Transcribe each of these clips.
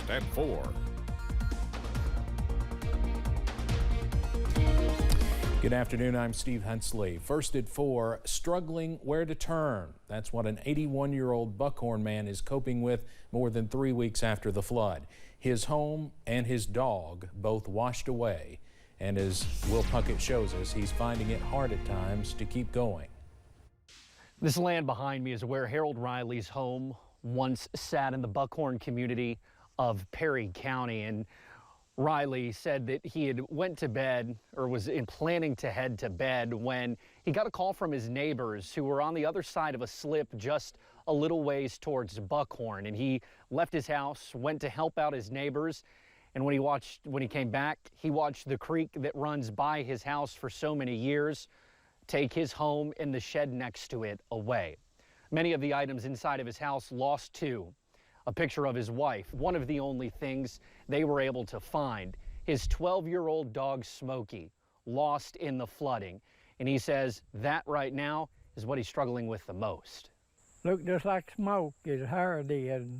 First at 4. Good afternoon, I'm Steve Hensley. First at 4, struggling where to turn. That's what an 81-year-old Buckhorn man is coping with more than 3 weeks after the flood. His home and his dog both washed away. And as Will Puckett shows us, he's finding it hard at times to keep going. This land behind me is where Harold Riley's home once sat in the Buckhorn community of Perry County. And Riley said that he had went to bed or was planning to head to bed when he got a call from his neighbors who were on the other side of a slip just a little ways towards Buckhorn. And he left his house, went to help out his neighbors. And when he came back, he watched the creek that runs by his house for so many years take his home and the shed next to it away. Many of the items inside of his house lost too. A picture of his wife, one of the only things they were able to find. His 12-year-old dog, Smokey, lost in the flooding. And he says that right now is what he's struggling with the most. Looked just like Smoke, his hair did.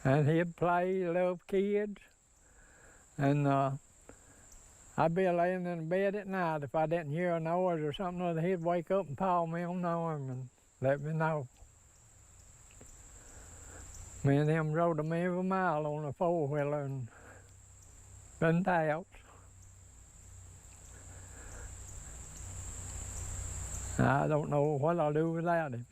And he'd play, love kids. And I'd be laying in bed at night. If I didn't hear a noise or something other, he'd wake up and paw me on the arm and let me know. Me and him rode him every mile on a four-wheeler and been out. I don't know what I'll do without him.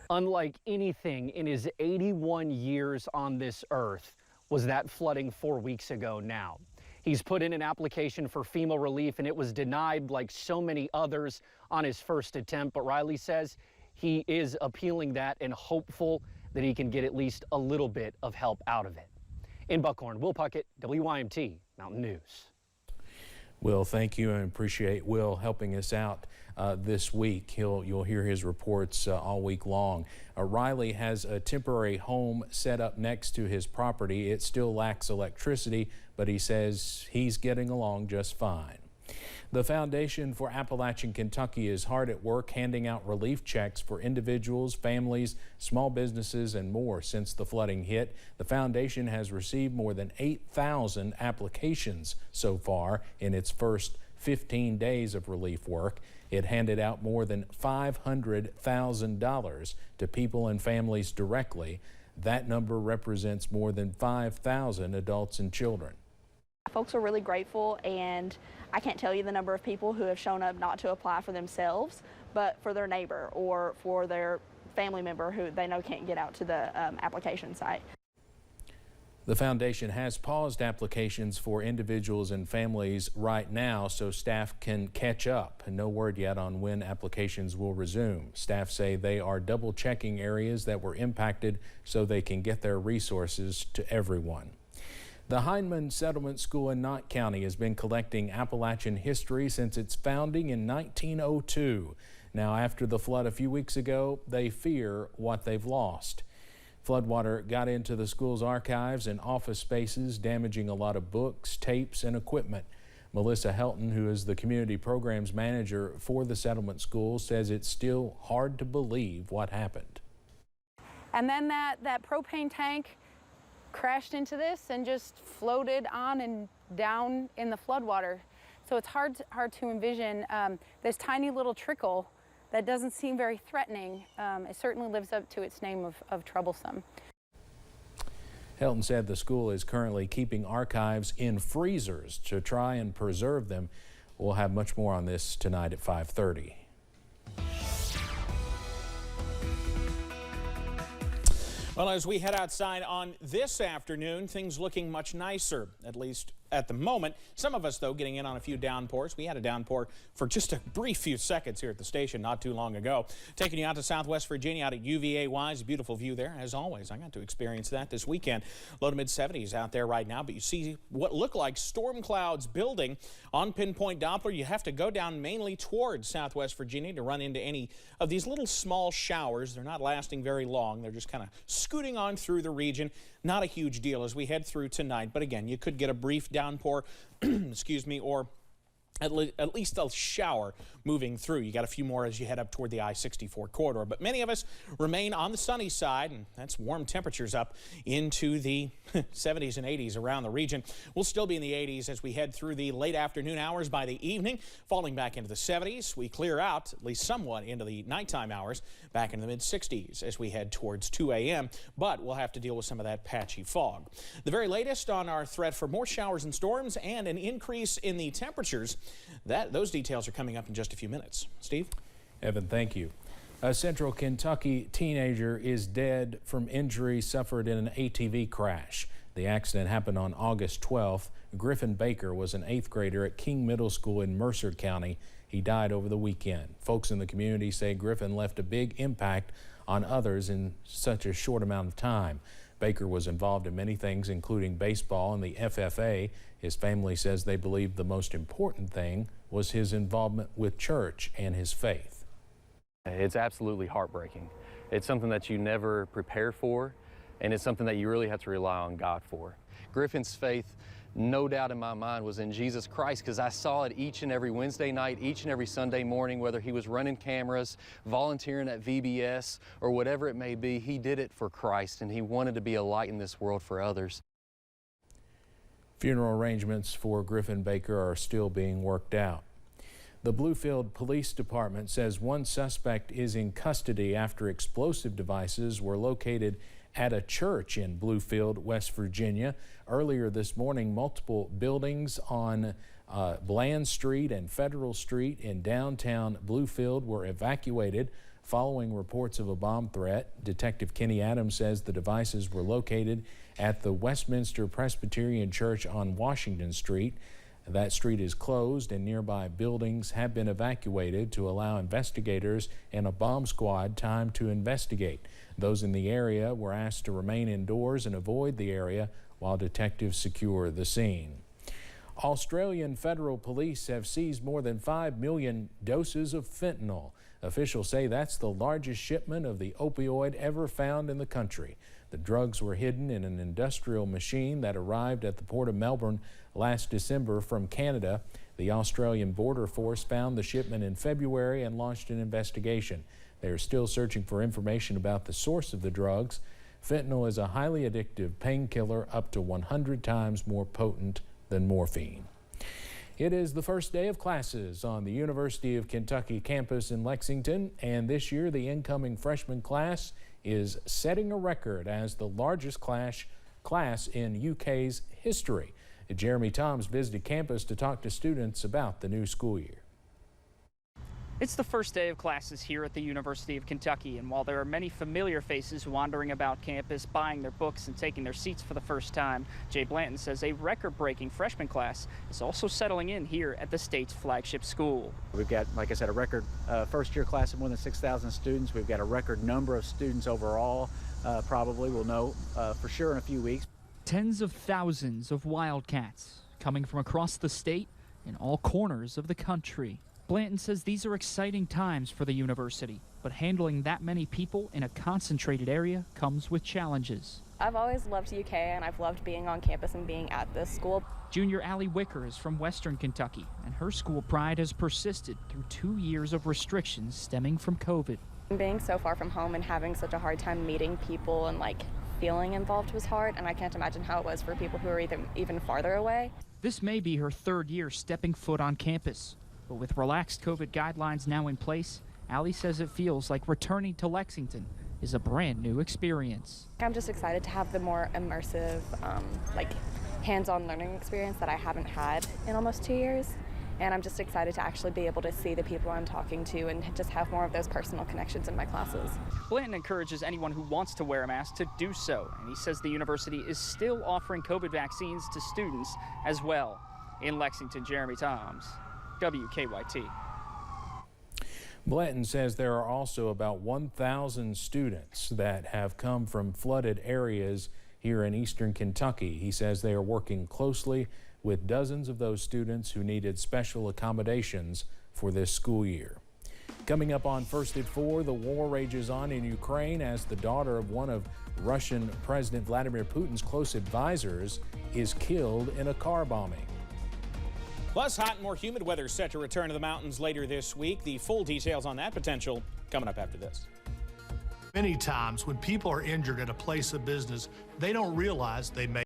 Unlike anything in his 81 years on this earth was that flooding 4 weeks ago now. He's put in an application for FEMA relief and it was denied like so many others on his first attempt. But Riley says he is appealing that and hopeful that he can get at least a little bit of help out of it. In Buckhorn, Will Puckett, WYMT Mountain News. Will, thank you, and appreciate Will helping us out this week. You'll hear his reports all week long. Riley has a temporary home set up next to his property. It still lacks electricity, but he says he's getting along just fine. The Foundation for Appalachian Kentucky is hard at work handing out relief checks for individuals, families, small businesses, and more since the flooding hit. The foundation has received more than 8,000 applications so far in its first 15 days of relief work. It handed out more than $500,000 to people and families directly. That number represents more than 5,000 adults and children. Folks are really grateful, and I can't tell you the number of people who have shown up not to apply for themselves, but for their neighbor or for their family member who they know can't get out to the application site. The foundation has paused applications for individuals and families right now so staff can catch up. No word yet on when applications will resume. Staff say they are double checking areas that were impacted so they can get their resources to everyone. The Heinemann Settlement School in Knott County has been collecting Appalachian history since its founding in 1902. Now, after the flood a few weeks ago, they fear what they've lost. Floodwater got into the school's archives and office spaces, damaging a lot of books, tapes, and equipment. Melissa Helton, who is the community programs manager for the settlement school, says it's still hard to believe what happened. And then that propane tank crashed into this and just floated on and down in the floodwater. So it's hard to envision this tiny little trickle that doesn't seem very threatening. It certainly lives up to its name of troublesome. Helton said the school is currently keeping archives in freezers to try and preserve them. We'll have much more on this tonight at 5:30. Well, as we head outside on this afternoon, things looking much nicer, at least at the moment. Some of us, though, getting in on a few downpours. We had a downpour for just a brief few seconds here at the station not too long ago. Taking you out to Southwest Virginia, out at UVA-Wise. Beautiful view there, as always. I got to experience that this weekend. Low to mid-70s out there right now, but you see what look like storm clouds building on Pinpoint Doppler. You have to go down mainly towards Southwest Virginia to run into any of these little small showers. They're not lasting very long. They're just kind of scooting on through the region. Not a huge deal as we head through tonight, but again, you could get a brief downpour, excuse me, or at least a shower moving through. You got a few more as you head up toward the I-64 corridor, but many of us remain on the sunny side, and that's warm temperatures up into the 70s and 80s around the region. We'll still be in the 80s as we head through the late afternoon hours. By the evening, falling back into the 70s. We clear out at least somewhat into the nighttime hours, back into the mid-60s as we head towards 2 a.m., but we'll have to deal with some of that patchy fog. The very latest on our threat for more showers and storms and an increase in the temperatures. Those details are coming up in just a few minutes. Steve? Evan, thank you. A Central Kentucky teenager is dead from injuries suffered in an ATV crash. The accident happened on August 12th. Griffin Baker was an 8th grader at King Middle School in Mercer County. He died over the weekend. Folks in the community say Griffin left a big impact on others in such a short amount of time. Baker was involved in many things, including baseball and the FFA. His family says they believe the most important thing was his involvement with church and his faith. It's absolutely heartbreaking. It's something that you never prepare for, and it's something that you really have to rely on God for. Griffin's faith, no doubt in my mind, was in Jesus Christ, because I saw it each and every Wednesday night, each and every Sunday morning, whether he was running cameras, volunteering at VBS, or whatever it may be. He did it for Christ, and he wanted to be a light in this world for others. Funeral arrangements for Griffin Baker are still being worked out. The Bluefield Police Department says one suspect is in custody after explosive devices were located at a church in Bluefield, West Virginia. Earlier this morning, multiple buildings on Bland Street and Federal Street in downtown Bluefield were evacuated following reports of a bomb threat. Detective Kenny Adams says the devices were located at the Westminster Presbyterian Church on Washington Street. That street is closed and nearby buildings have been evacuated to allow investigators and a bomb squad time to investigate. Those in the area were asked to remain indoors and avoid the area while detectives secure the scene. Australian federal police have seized more than 5 million doses of fentanyl. Officials say that's the largest shipment of the opioid ever found in the country. The drugs were hidden in an industrial machine that arrived at the Port of Melbourne last December from Canada. The Australian Border Force found the shipment in February and launched an investigation. They are still searching for information about the source of the drugs. Fentanyl is a highly addictive painkiller, up to 100 times more potent than morphine. It is the first day of classes on the University of Kentucky campus in Lexington, and this year the incoming freshman class is setting a record as the largest class in UK's history. Jeremy Toms visited campus to talk to students about the new school year. It's the first day of classes here at the University of Kentucky, and while there are many familiar faces wandering about campus, buying their books and taking their seats for the first time, Jay Blanton says a record-breaking freshman class is also settling in here at the state's flagship school. We've got, like I said, a record first-year class of more than 6,000 students. We've got a record number of students overall. Probably we'll know for sure in a few weeks. Tens of thousands of Wildcats coming from across the state in all corners of the country. Blanton says these are exciting times for the university, but handling that many people in a concentrated area comes with challenges. I've always loved UK, and I've loved being on campus and being at this school. Junior Allie Wicker is from Western Kentucky, and her school pride has persisted through 2 years of restrictions stemming from COVID. Being so far from home and having such a hard time meeting people and feeling involved was hard, and I can't imagine how it was for people who are even farther away. This may be her 3rd year stepping foot on campus. But with relaxed COVID guidelines now in place, Allie says it feels like returning to Lexington is a brand new experience. I'm just excited to have the more immersive, hands-on learning experience that I haven't had in almost 2 years. And I'm just excited to actually be able to see the people I'm talking to and just have more of those personal connections in my classes. Blanton encourages anyone who wants to wear a mask to do so, and he says the university is still offering COVID vaccines to students as well. In Lexington, Jeremy Toms, WKYT. Blanton says there are also about 1,000 students that have come from flooded areas here in eastern Kentucky. He says they are working closely with dozens of those students who needed special accommodations for this school year. Coming up on First at 4, the war rages on in Ukraine as the daughter of one of Russian President Vladimir Putin's close advisors is killed in a car bombing. Plus, hot and more humid weather set to return to the mountains later this week. The full details on that potential coming up after this. Many times when people are injured at a place of business, they don't realize they may